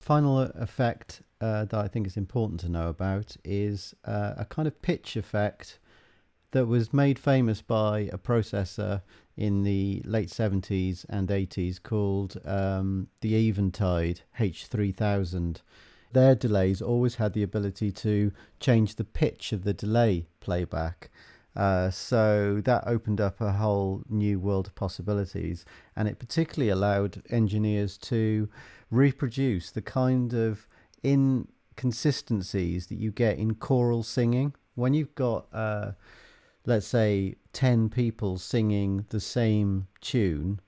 final effect that I think is important to know about is a kind of pitch effect that was made famous by a processor in the late 70s and 80s called the Eventide H3000. Their delays always had the ability to change the pitch of the delay playback. So that opened up a whole new world of possibilities, and it particularly allowed engineers to reproduce the kind of inconsistencies that you get in choral singing. When you've got, let's say, 10 people singing the same tune,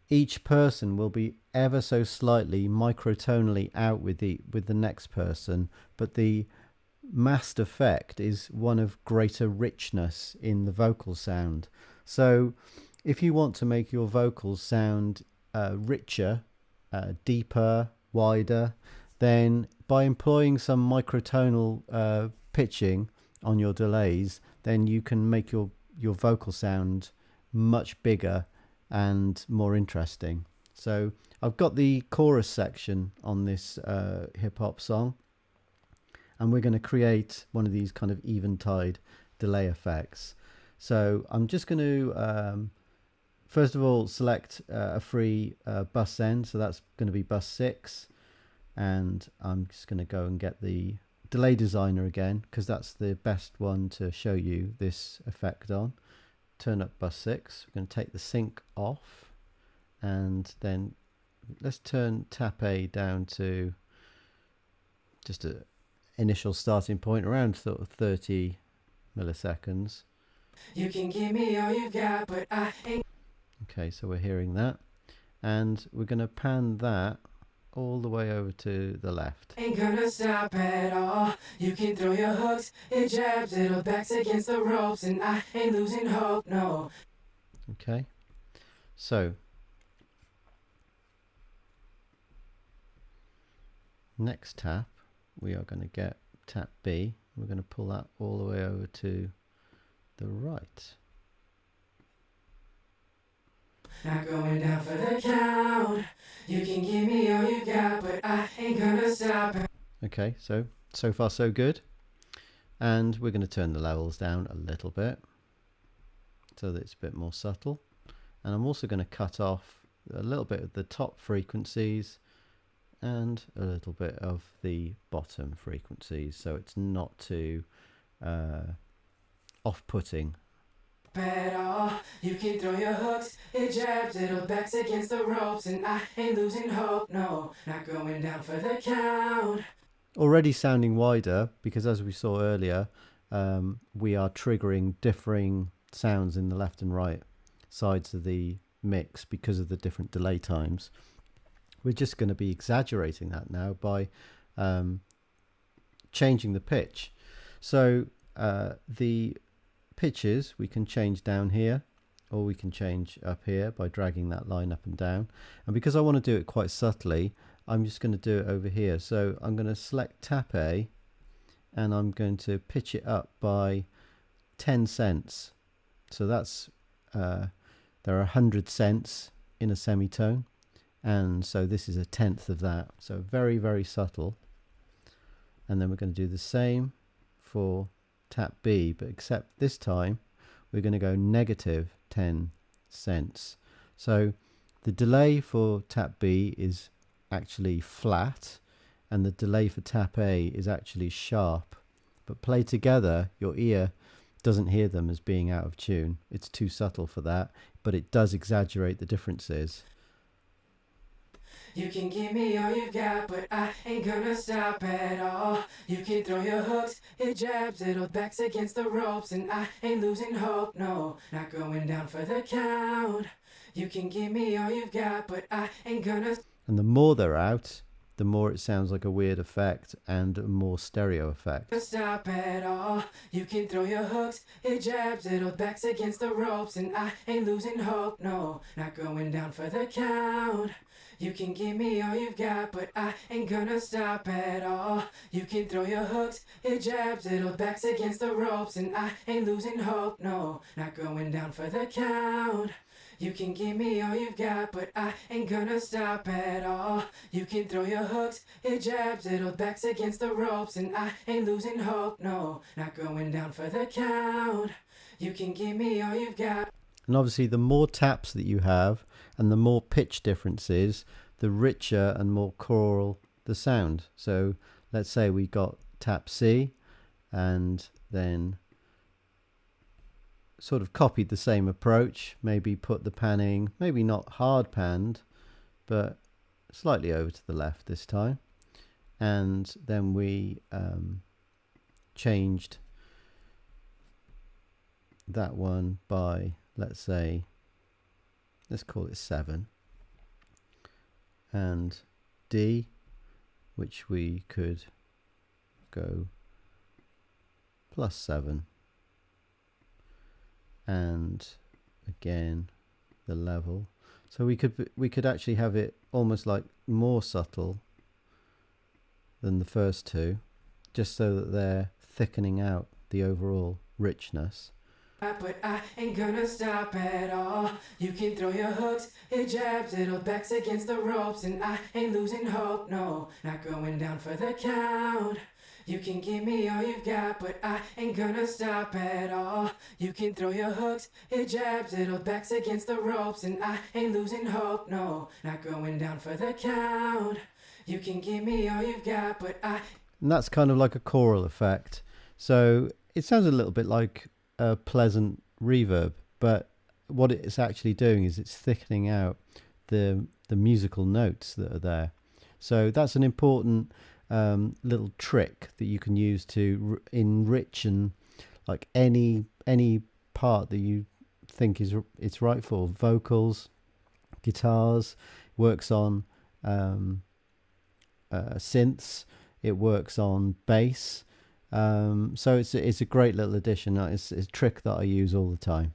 each person will be ever so slightly microtonally out with the next person, but the massed effect is one of greater richness in the vocal sound. So if you want to make your vocals sound richer, deeper, wider, then by employing some microtonal pitching on your delays, then you can make your vocal sound much bigger and more interesting. So I've got the chorus section on this hip-hop song, and we're going to create one of these kind of eventide delay effects. So I'm just going to first of all select a free bus end, so that's going to be bus 6, and I'm just going to go and get the delay designer again, because that's the best one to show you this effect on. Turn up bus 6. We're going to take the sync off, and then let's turn tap A down to just a initial starting point around sort of 30 milliseconds. You can give me all you got, but I ain't. Okay, so we're hearing that, and we're going to pan that all the way over to the left. Ain't gonna stop at all. You can throw your hooks, it jabs, it'll backs against the ropes, and I ain't losing hope, no. Okay, so next tap, we are going to get tap B. We're going to pull that all the way over to the right. Not going down for the count. You can give me all you got, but I ain't gonna stop. Okay, so far so good. And we're going to turn the levels down a little bit so that it's a bit more subtle. And I'm also going to cut off a little bit of the top frequencies and a little bit of the bottom frequencies, so it's not too off-putting. At all. You can throw your hooks, it jabs, it'll backs against the ropes, and I ain't losing hope, no. Not going down for the count. Already sounding wider, because as we saw earlier, we are triggering differing sounds in the left and right sides of the mix because of the different delay times. We're just going to be exaggerating that now by changing the pitch. So the pitches we can change down here, or we can change up here by dragging that line up and down. And because I want to do it quite subtly, I'm just going to do it over here. So I'm going to select tap A, and I'm going to pitch it up by 10 cents. So that's there are 100 cents in a semitone, and so this is a tenth of that. So very, very subtle. And then we're going to do the same for tap B, but except this time we're going to go negative 10 cents. So the delay for tap B is actually flat, and the delay for tap A is actually sharp, but played together your ear doesn't hear them as being out of tune. It's too subtle for that, but it does exaggerate the differences. You can give me all you got, but I ain't gonna stop at all. You can throw your hooks, it jabs, it'll backs against the ropes, and I ain't losing hope, no. Not going down for the count. You can give me all you've got, but I ain't gonna. And the more they're out, the more it sounds like a weird effect and a more stereo effect. Stop at all. You can throw your hooks, it jabs, it'll backs against the ropes, and I ain't losing hope, no. Not going down for the count. You can give me all you've got, but I ain't gonna stop at all. You can throw your hooks, it jabs, it'll backs against the ropes, and I ain't losing hope, no. Not going down for the count. You can give me all you've got, but I ain't gonna stop at all. You can throw your hooks, your jabs, it'll backs against the ropes, and I ain't losing hope, no, not going down for the count. You can give me all you've got. And obviously, the more taps that you have and the more pitch differences, the richer and more choral the sound. So let's say we got tap C and then sort of copied the same approach, maybe put the panning, maybe not hard panned, but slightly over to the left this time. And then we changed that one by, let's say, let's call it 7. And D, which we could go +7. And again, the level. So we could actually have it almost like more subtle than the first two, just so that they're thickening out the overall richness. But I ain't gonna stop at all. You can throw your hooks, your jabs, it'll backs against the ropes, and I ain't losing hope, no, not going down for the count. You can give me all you've got, but I ain't gonna stop at all. You can throw your hooks, your jabs, it'll backs against the ropes, and I ain't losing hope, no, not going down for the count. You can give me all you've got, but I... And that's kind of like a choral effect. So it sounds a little bit like a pleasant reverb, but what it's actually doing is it's thickening out the musical notes that are there. So that's an important little trick that you can use to enrich and like any part that you think it's right for. Vocals, guitars, works on synths, it works on bass. So it's a great little addition. It's a trick that I use all the time.